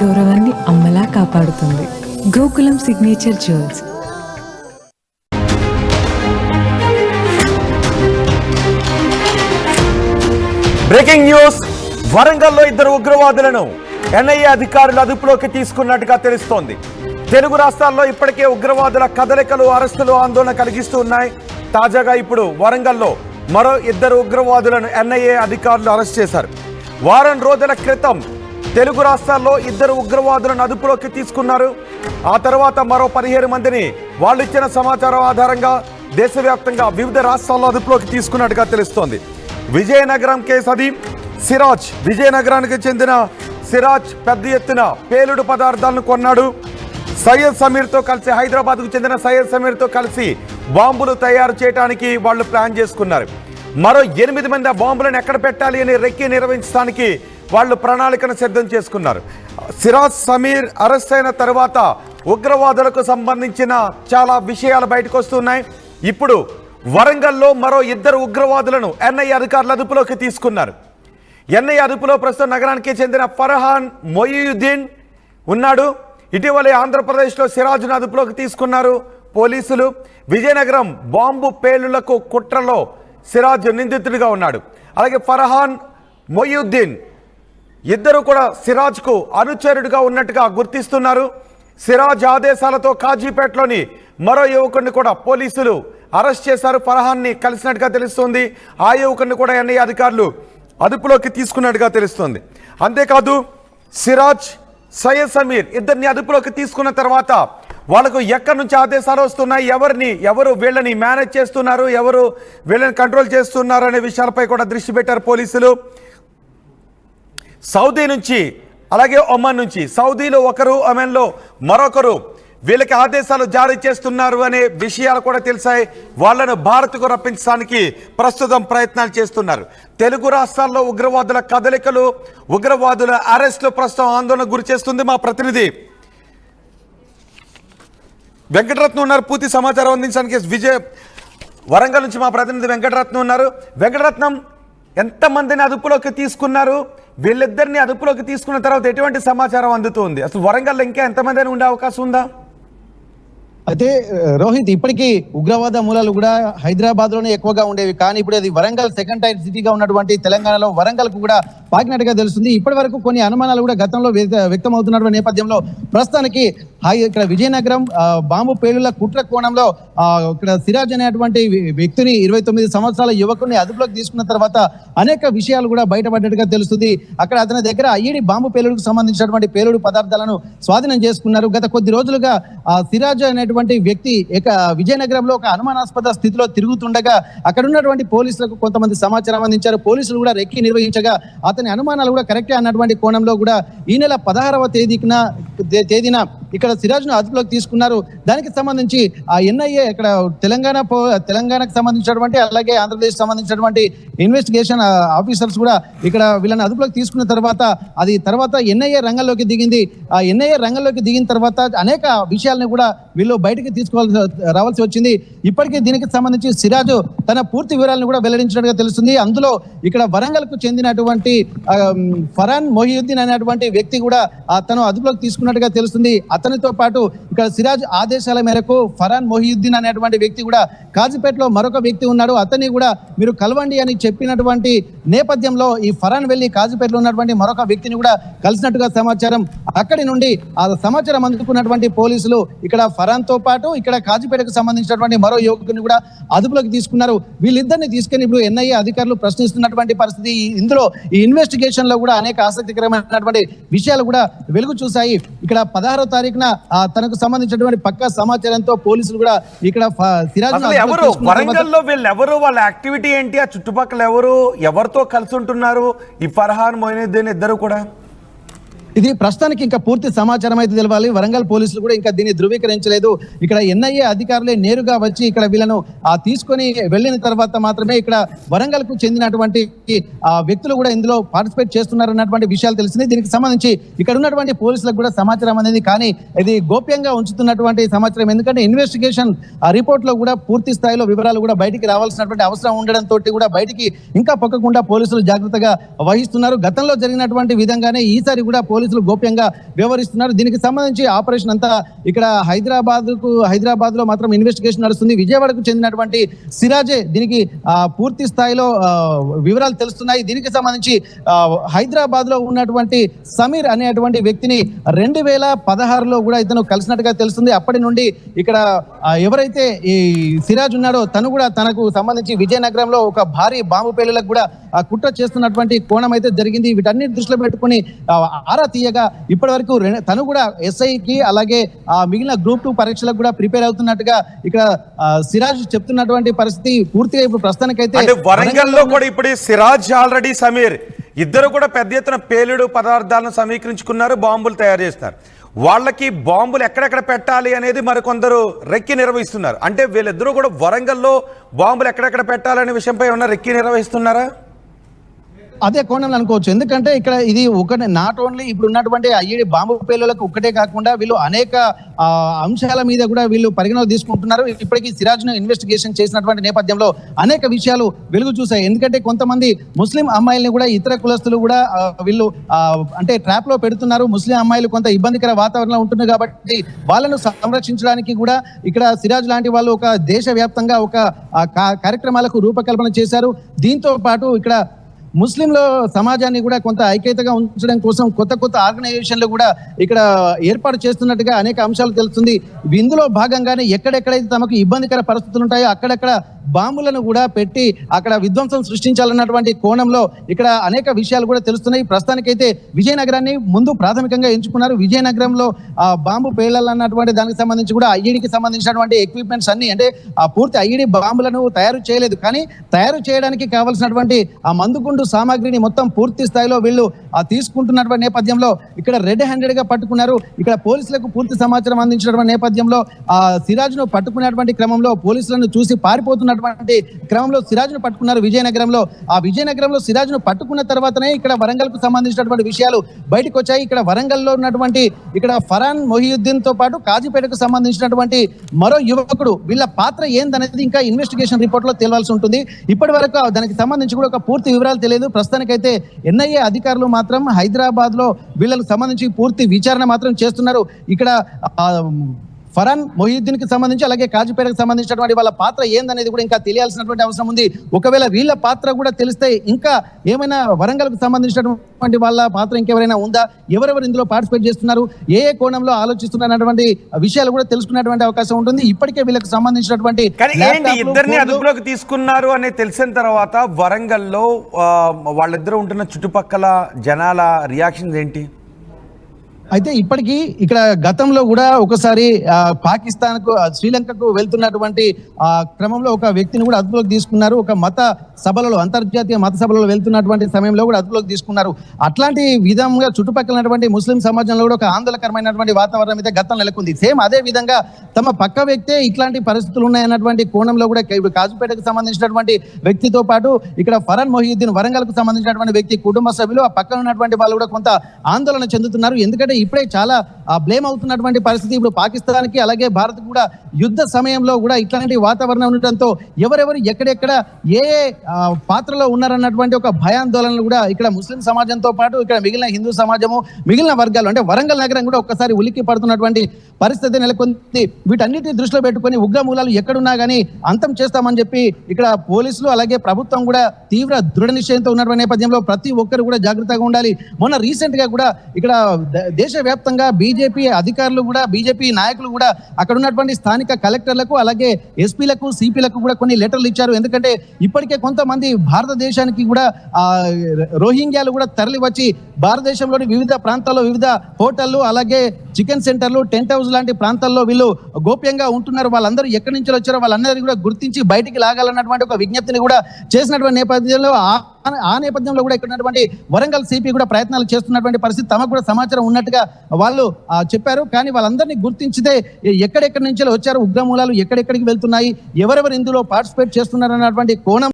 గౌరవాన్ని అమ్మలా కాపాడుతుంది. Gokulam signature jewels. Breaking news. వరంగల్లో ఇద్దరు ఉగ్రవాదులను ఎన్ఐఏ అధికారులు అదుపులోకి తీసుకున్నట్టుగా తెలుస్తోంది. తెలుగు రాష్ట్రాల్లో ఇప్పటికే ఉగ్రవాదుల కదలికలు, అరెస్టులు ఆందోళన కలిగిస్తూ ఉన్నాయి. తాజాగా ఇప్పుడు వరంగల్లో మరో ఇద్దరు ఉగ్రవాదులను ఎన్ఐఏ అధికారులు అరెస్ట్ చేశారు. వారం రోజుల క్రితం తెలుగు రాష్ట్రాల్లో ఇద్దరు ఉగ్రవాదులను అదుపులోకి తీసుకున్నారు. ఆ తర్వాత మరో 17 మందిని వాళ్ళు ఇచ్చిన సమాచారం ఆధారంగా దేశవ్యాప్తంగా వివిధ రాష్ట్రాల్లో అదుపులోకి తీసుకున్నట్టుగా తెలుస్తోంది. విజయనగరం కేసు అది. సిరాజ్, విజయనగరానికి చెందిన సిరాజ్ పెద్ద ఎత్తున పేలుడు పదార్థాలను కొన్నాడు. సయ్యద్ సమీర్తో కలిసి, హైదరాబాద్కు చెందిన సయ్యద్ సమీర్తో కలిసి బాంబులు తయారు చేయడానికి వాళ్ళు ప్లాన్ చేసుకున్నారు. మరో 8 మంది ఆ బాంబులను ఎక్కడ పెట్టాలి అని రెక్కి నిర్వహించడానికి వాళ్ళు ప్రణాళికను సిద్ధం చేసుకున్నారు. సిరాజ్ సమీర్ అరెస్ట్ అయిన తర్వాత ఉగ్రవాదులకు సంబంధించిన చాలా విషయాలు బయటకు వస్తున్నాయి. ఇప్పుడు వరంగల్లో మరో ఇద్దరు ఉగ్రవాదులను ఎన్ఐఏ అధికారులు అదుపులోకి తీసుకున్నారు. ఎన్ఐఏ అదుపులో ప్రస్తుతం నగరానికి చెందిన ఫర్హాన్ మొయియుద్దీన్ ఉన్నాడు. ఇటీవలే ఆంధ్రప్రదేశ్లో సిరాజ్ను అదుపులోకి తీసుకున్నారు పోలీసులు. విజయనగరం బాంబు పేలుళ్లకు కుట్రలో సిరాజ్ నిందితుడిగా ఉన్నాడు. అలాగే ఫర్హాన్ మొయియుద్దీన్ ఇద్దరు కూడా సిరాజ్కు అనుచరుడిగా ఉన్నట్టుగా గుర్తిస్తున్నారు. సిరాజ్ ఆదేశాలతో కాజీపేటలోని మరో యువకుడిని కూడా పోలీసులు అరెస్ట్ చేశారు. ఫర్హాన్ని కలిసినట్టుగా తెలుస్తోంది. ఆ యువకుడిని కూడా ఎన్ఐఏ అధికారులు అదుపులోకి తీసుకున్నట్టుగా తెలుస్తోంది. అంతేకాదు సిరాజ్, సయ్యద్ సమీర్ ఇద్దరిని అదుపులోకి తీసుకున్న తర్వాత వాళ్ళకు ఎక్కడి నుంచి ఆదేశాలు వస్తున్నాయి, ఎవరు వీళ్ళని మేనేజ్ చేస్తున్నారు, ఎవరు వీళ్ళని కంట్రోల్ చేస్తున్నారు అనే విషయాలపై కూడా దృష్టి పెట్టారు పోలీసులు. సౌదీ నుంచి, అలాగే ఒమన్ నుంచి, సౌదీలో ఒకరు, ఒమన్లో మరొకరు వీళ్ళకి ఆదేశాలు జారీ చేస్తున్నారు అనే విషయాలు కూడా తెలిసాయి. వాళ్ళను భారత్కు రప్పించడానికి ప్రస్తుతం ప్రయత్నాలు చేస్తున్నారు. తెలుగు రాష్ట్రాల్లో ఉగ్రవాదుల కదలికలు, ఉగ్రవాదుల అరెస్టులు ప్రస్తుతం ఆందోళన గురి చేస్తుంది. మా ప్రతినిధి వెంకటరత్నం ఉన్నారు పూర్తి సమాచారం అందించడానికి. వరంగల్ నుంచి మా ప్రతినిధి వెంకటరత్నం ఉన్నారు. వెంకటరత్నం, ఎంతమందిని అదుపులోకి తీసుకున్నారు? వీళ్ళిద్దరిని అదుపులోకి తీసుకున్న తర్వాత ఎటువంటి సమాచారం అందుతుంది? అసలు వరంగల్లో ఇంకా ఎంతమంది ఉండే అవకాశం ఉందా? అయితే రోహిత్, ఇప్పటికీ ఉగ్రవాద మూలాలు కూడా హైదరాబాద్ లోనే ఎక్కువగా ఉండేవి. కానీ ఇప్పుడు అది వరంగల్ సెకండ్ టైర్ సిటీగా ఉన్నటువంటి తెలంగాణలో వరంగల్ కు కూడా పాకినట్టుగా తెలుస్తుంది. ఇప్పటి వరకు కొన్ని అనుమానాలు కూడా గతంలో వ్యక్తం అవుతున్నటువంటి నేపథ్యంలో ప్రస్తుతానికి ఇక్కడ విజయనగరం బాంబు పేలుళ్ల కుట్ర కోణంలో ఇక్కడ సిరాజ్ అనేటువంటి వ్యక్తిని 29 సంవత్సరాల యువకుడిని అదుపులోకి తీసుకున్న తర్వాత అనేక విషయాలు కూడా బయటపడ్డట్టుగా తెలుస్తుంది. అక్కడ అతని దగ్గర ఐఈడి బాంబు పేలుడుకు సంబంధించినటువంటి పేలుడు పదార్థాలను స్వాధీనం చేసుకున్నారు. గత కొద్ది రోజులుగా సిరాజ్ అనేటువంటి వ్యక్తి విజయనగరంలో ఒక అనుమానాస్పద స్థితిలో తిరుగుతుండగా అక్కడ ఉన్నటువంటి పోలీసులకు కొంతమంది సమాచారం అందించారు. పోలీసులు కూడా రెక్కి నిర్వహించగా అతని అనుమానాలు కూడా కరెక్టే అన్నటువంటి కోణంలో కూడా ఈ నెల 16వ తేదీన ఇక్కడ సిరాజ్ ను అదుపులోకి తీసుకున్నారు. దానికి సంబంధించి ఆ ఎన్ఐఏ ఇక్కడ తెలంగాణకు సంబంధించినటువంటి, అలాగే ఆంధ్రప్రదేశ్ సంబంధించినటువంటి ఇన్వెస్టిగేషన్ ఆఫీసర్స్ కూడా ఇక్కడ వీళ్ళని అదుపులోకి తీసుకున్న తర్వాత ఎన్ఐఏ రంగంలోకి దిగింది. ఆ ఎన్ఐఏ రంగంలోకి దిగిన తర్వాత అనేక విషయాలను కూడా వీళ్ళు బయటికి రావాల్సి వచ్చింది. ఇప్పటికీ దీనికి సంబంధించి సిరాజ్ తన పూర్తి వివరాలను కూడా వెల్లడించినట్టుగా తెలుస్తుంది. అందులో ఇక్కడ వరంగల్ కు చెందినటువంటి ఫర్హాన్ మొయియుద్దీన్ అనేటువంటి వ్యక్తి కూడా తను అదుపులోకి తీసుకున్నట్టుగా తెలుస్తుంది. అతనితో పాటు ఇక్కడ సిరాజ్ ఆదేశాల మేరకు ఫర్హాన్ మొయియుద్దీన్ అనేటువంటి వ్యక్తి కూడా కాజీపేటలో మరొక వ్యక్తి ఉన్నాడు, అతన్ని కూడా మీరు కలవండి అని చెప్పినటువంటి నేపథ్యంలో ఈ ఫర్హాన్ వెళ్లి కాజీపేటలో ఉన్నటువంటి మరొక వ్యక్తిని కూడా కలిసినట్టుగా సమాచారం. అక్కడి నుండి ఆ సమాచారం అందుకున్నటువంటి పోలీసులు ఇక్కడ ఫర్హాన్ తో పాటు ఇక్కడ కాజీపేటకు సంబంధించినటువంటి మరో యువకుని కూడా అదుపులోకి తీసుకున్నారు. వీళ్ళిద్దరిని తీసుకుని ఇప్పుడు ఎన్ఐఏ అధికారులు ప్రశ్నిస్తున్నటువంటి పరిస్థితి. ఇందులో ఈ ఇన్వెస్టిగేషన్ లో కూడా అనేక ఆసక్తికరమైనటువంటి విషయాలు కూడా వెలుగు చూశాయి. ఇక్కడ 16వ తారీఖున తనకు సంబంధించినటువంటి పక్కా సమాచారంతో పోలీసులు కూడా ఇక్కడ సిరాజ్ వరంగల్లో వీళ్ళెవరు, వాళ్ళ యాక్టివిటీ ఏంటి, ఆ చుట్టుపక్కల ఎవరితో కలిసి ఉంటున్నారు ఈ ఫర్హాన్ మొయినుద్దీన్ ఇద్దరు కూడా? ఇది ప్రస్తుతానికి ఇంకా పూర్తి సమాచారం అయితే తెలవాలి. వరంగల్ పోలీసులు కూడా ఇంకా దీన్ని ధృవీకరించలేదు. ఇక్కడ ఎన్ఐఏ అధికారులే నేరుగా వచ్చి ఇక్కడ వీళ్ళను తీసుకొని వెళ్ళిన తర్వాత మాత్రమే ఇక్కడ వరంగల్ కు చెందినటువంటి వ్యక్తులు కూడా ఇందులో పార్టిసిపేట్ చేస్తున్నారు అన్నటువంటి విషయాలు తెలిసింది. దీనికి సంబంధించి ఇక్కడ ఉన్నటువంటి పోలీసులకు కూడా సమాచారం అనేది, కానీ ఇది గోప్యంగా ఉంచుతున్నటువంటి సమాచారం. ఎందుకంటే ఇన్వెస్టిగేషన్ రిపోర్ట్ లో కూడా పూర్తి స్థాయిలో వివరాలు కూడా బయటికి రావాల్సినటువంటి అవసరం ఉండడంతో కూడా బయటికి ఇంకా పొక్కకుండా పోలీసులు జాగ్రత్తగా వహిస్తున్నారు. గతంలో జరిగినటువంటి విధంగానే ఈసారి కూడా పోలీసులు గోప్యంగా వ్యవహరిస్తున్నారు. దీనికి సంబంధించి ఆపరేషన్ అంతా ఇక్కడ హైదరాబాద్ లో మాత్రం ఇన్వెస్టిగేషన్ నడుస్తుంది. విజయవాడకు చెందినటువంటి సిరాజే దీనికి పూర్తి స్థాయిలో వివరాలు తెలుస్తున్నాయి. దీనికి సంబంధించి హైదరాబాద్ లో ఉన్నటువంటి సమీర్ అనేటువంటి వ్యక్తిని 2016లో కూడా ఇతను కలిసినట్టుగా తెలుస్తుంది. అప్పటి నుండి ఇక్కడ ఎవరైతే ఈ సిరాజ్ ఉన్నాడో తను కూడా తనకు సంబంధించి విజయనగరంలో ఒక భారీ బాంబు పేలులకు కూడా కుట్ర చేస్తున్నటువంటి కోణం అయితే జరిగింది. వీటన్నిటి దృష్టిలో పెట్టుకుని ఆరా తీయగా ఇప్పటి వరకు తను కూడా ఎస్ఐకి అలాగే మిగిలిన గ్రూప్ 2 పరీక్షలకు కూడా ప్రిపేర్ అవుతున్నట్టుగా ఇక్కడ సిరాజ్ చెప్తున్నటువంటి పరిస్థితి పూర్తిగా ఇప్పుడు ప్రస్తుతానికైతే వరంగల్లో కూడా ఇప్పుడు సిరాజ్ ఆల్రెడీ సమీర్ ఇద్దరు కూడా పెద్ద ఎత్తున పేలుడు పదార్థాలను సమీకరించుకున్నారు, బాంబులు తయారు చేస్తారు. వాళ్ళకి బాంబులు ఎక్కడెక్కడ పెట్టాలి అనేది మరికొందరు రెక్కి నిర్వహిస్తున్నారు. అంటే వీళ్ళిద్దరూ కూడా వరంగల్లో బాంబులు ఎక్కడెక్కడ పెట్టాలనే విషయంపై ఉన్న రెక్కి నిర్వహిస్తున్నారా? అదే కోణంలో అనుకోవచ్చు. ఎందుకంటే ఇక్కడ ఇది ఒకటి నాట్ ఓన్లీ ఇప్పుడు ఉన్నటువంటి ఐఈడి బాంబు పేలులకు ఒక్కటే కాకుండా వీళ్ళు అనేక అంశాల మీద కూడా వీళ్ళు పరిగణలో తీసుకుంటున్నారు. ఇప్పటికీ సిరాజ్ ను ఇన్వెస్టిగేషన్ చేసినటువంటి నేపథ్యంలో అనేక విషయాలు వెలుగు చూశాయి. ఎందుకంటే కొంతమంది ముస్లిం అమ్మాయిల్ని కూడా ఇతర కులస్తులు కూడా వీళ్ళు అంటే ట్రాప్ లో పెడుతున్నారు. ముస్లిం అమ్మాయిలు కొంత ఇబ్బందికర వాతావరణంలో ఉంటున్నారు కాబట్టి వాళ్ళను సంరక్షించడానికి కూడా ఇక్కడ సిరాజ్ లాంటి వాళ్ళు ఒక దేశవ్యాప్తంగా ఒక కార్యక్రమాలకు రూపకల్పన చేశారు. దీంతో పాటు ఇక్కడ ముస్లింల సమాజాన్ని కూడా కొంత ఐక్యతగా ఉంచడం కోసం కొత్త ఆర్గనైజేషన్లు కూడా ఇక్కడ ఏర్పాటు చేస్తున్నట్టుగా అనేక అంశాలు తెలుస్తుంది. ఇందులో భాగంగానే ఎక్కడెక్కడైతే తమకు ఇబ్బందికర పరిస్థితులు ఉంటాయో అక్కడక్కడ బాంబులను కూడా పెట్టి అక్కడ విధ్వంసం సృష్టించాలన్నటువంటి కోణంలో ఇక్కడ అనేక విషయాలు కూడా తెలుస్తున్నాయి. ప్రస్తుతానికైతే విజయనగరాన్ని ముందు ప్రాథమికంగా ఎంచుకున్నారు. విజయనగరంలో బాంబు పేలాలన్నటువంటి దానికి సంబంధించి కూడా ఐఈడికి సంబంధించినటువంటి ఎక్విప్మెంట్స్ అన్ని అంటే పూర్తి ఐఈడి బాంబులను తయారు చేయలేదు, కానీ తయారు చేయడానికి కావాల్సినటువంటి ఆ మందుగుండు సామాగ్రిని మొత్తం పూర్తి స్థాయిలో వీళ్ళు తీసుకుంటున్నటువంటి నేపథ్యంలో ఇక్కడ రెడ్ హ్యాండెడ్ గా పట్టుకున్నారు. ఇక్కడ పోలీసులకు పూర్తి సమాచారం అందించినటువంటి నేపథ్యంలో సిరాజ్ ను పట్టుకున్నటువంటి క్రమంలో పోలీసులను చూసి పారిపోతున్నటువంటి క్రమంలో సిరాజ్ ను పట్టుకున్నారు విజయనగరంలో. ఆ విజయనగరంలో సిరాజ్ ను పట్టుకున్న తర్వాతనే ఇక్కడ వరంగల్ కు సంబంధించినటువంటి విషయాలు బయటకు వచ్చాయి. ఇక్కడ వరంగల్లో ఉన్నటువంటి ఇక్కడ ఫరాన్ మొహియుద్దీన్ తో పాటు కాజీపేటకు సంబంధించినటువంటి మరో యువకుడు వీళ్ళ పాత్ర ఏందనేది ఇంకా ఇన్వెస్టిగేషన్ రిపోర్ట్ లో తేలాల్సి ఉంటుంది. ఇప్పటి వరకు దానికి సంబంధించి కూడా ఒక పూర్తి వివరాలు తెలియదు. ప్రస్తుతానికైతే ఎన్ఐఏ అధికారులు మాత్రం హైదరాబాద్ లో వీళ్ళకు సంబంధించి పూర్తి విచారణ మాత్రం చేస్తున్నారు. ఇక్కడ ఫరాన్ మొహియుద్దీన్ కి సంబంధించి అలాగే కాజీపేటకు సంబంధించినటువంటి వాళ్ళ పాత్ర ఏందనేది కూడా ఇంకా తెలియాల్సినటువంటి అవసరం ఉంది. ఒకవేళ వీళ్ళ పాత్ర కూడా తెలిస్తే ఇంకా ఏమైనా వరంగల్ కు సంబంధించినటువంటి వాళ్ళ పాత్ర ఇంకెవరైనా ఉందా, ఎవరెవరు ఇందులో పార్టిసిపేట్ చేస్తున్నారు, ఏ కోణంలో ఆలోచిస్తున్నటువంటి విషయాలు కూడా తెలుసుకునేటువంటి అవకాశం ఉంటుంది. ఇప్పటికే వీళ్ళకి సంబంధించినటువంటి ఇద్దరిని అదుపులోకి తీసుకున్నారు అని తెలిసిన తర్వాత వరంగల్లో వాళ్ళిద్దరూ ఉంటున్న చుట్టుపక్కల జనాల రియాక్షన్స్ ఏంటి? అయితే ఇప్పటికీ ఇక్కడ గతంలో కూడా ఒకసారి పాకిస్తాన్కు శ్రీలంకకు వెళ్తున్నటువంటి క్రమంలో ఒక వ్యక్తిని కూడా అదుపులోకి తీసుకున్నారు. ఒక మత సభలలో అంతర్జాతీయ మత సభలలో వెళ్తున్నటువంటి సమయంలో కూడా అదుపులోకి తీసుకున్నారు. అట్లాంటి విధంగా చుట్టుపక్కలటువంటి ముస్లిం సమాజంలో కూడా ఒక ఆందోళనకరమైనటువంటి వాతావరణం అయితే గతం నెలకొంది. సేమ్ అదే విధంగా తమ పక్క వ్యక్తే ఇట్లాంటి పరిస్థితులు ఉన్నాయన్నటువంటి కోణంలో కూడా కాజుపేటకు సంబంధించినటువంటి వ్యక్తితో పాటు ఇక్కడ ఫరాన్ మొహియుద్దీన్ వరంగల్ కు సంబంధించినటువంటి వ్యక్తి కుటుంబ సభ్యులు ఆ పక్కన ఉన్నటువంటి వాళ్ళు కూడా కొంత ఆందోళన చెందుతున్నారు. ఎందుకంటే ఇప్పుడే చాలా బ్లేమ్ అవుతున్నటువంటి పరిస్థితి ఇప్పుడు పాకిస్తాన్ కి అలాగే భారత్ కూడా యుద్ధ సమయంలో కూడా ఇట్లాంటి వాతావరణం ఉండటంతో ఎవరెవరు ఎక్కడెక్కడ ఏ పాత్రలో ఉన్నారన్నటువంటి ఒక భయాందోళనలు కూడా ఇక్కడ ముస్లిం సమాజంతో పాటు ఇక్కడ మిగిలిన హిందూ సమాజము మిగిలిన వర్గాలు అంటే వరంగల్ నగరం కూడా ఒక్కసారి ఉలిక్కి పడుతున్నటువంటి పరిస్థితి నెలకొంది. వీటన్నిటిని దృష్టిలో పెట్టుకొని ఉగ్రమూలాలు ఎక్కడున్నా కానీ అంతం చేస్తామని చెప్పి ఇక్కడ పోలీసులు అలాగే ప్రభుత్వం కూడా తీవ్ర దృఢ నిశ్చయంతో ఉన్నటువంటి నేపథ్యంలో ప్రతి ఒక్కరు కూడా జాగ్రత్తగా ఉండాలి. మొన్న రీసెంట్ గా కూడా ఇక్కడ దేశవ్యాప్తంగా బీజేపీ అధికారులు కూడా బీజేపీ నాయకులు కూడా అక్కడ ఉన్నటువంటి స్థానిక కలెక్టర్లకు అలాగే ఎస్పీలకు సిపిలకు కూడా కొన్ని లెటర్లు ఇచ్చారు. ఎందుకంటే ఇప్పటికే కొంతమంది భారతదేశానికి కూడా రోహింగ్యాలు కూడా తరలి వచ్చి భారతదేశంలోని వివిధ ప్రాంతాల్లో వివిధ హోటళ్లు అలాగే చికెన్ సెంటర్లు టెంట్ హౌస్ లాంటి ప్రాంతాల్లో వీళ్ళు గోప్యంగా ఉంటున్నారు. వాళ్ళందరూ ఎక్కడి నుంచి వచ్చారో వాళ్ళందరినీ కూడా గుర్తించి బయటికి లాగాలన్నటువంటి ఒక విజ్ఞప్తిని కూడా చేసినటువంటి నేపథ్యంలో ఆ నేపథ్యంలో కూడా ఇక్కడ ఉన్నటువంటి వరంగల్ సిపి కూడా ప్రయత్నాలు చేస్తున్నటువంటి పరిస్థితి తమకు కూడా సమాచారం ఉన్నట్టుగా వాళ్ళు చెప్పారు. కానీ వాళ్ళందరినీ గుర్తించితే ఎక్కడెక్కడి నుంచి వచ్చారు, ఉగ్రమూలాలు ఎక్కడెక్కడికి వెళ్తున్నాయి, ఎవరెవరు ఇందులో పార్టిసిపేట్ చేస్తున్నారు అన్నటువంటి కోణం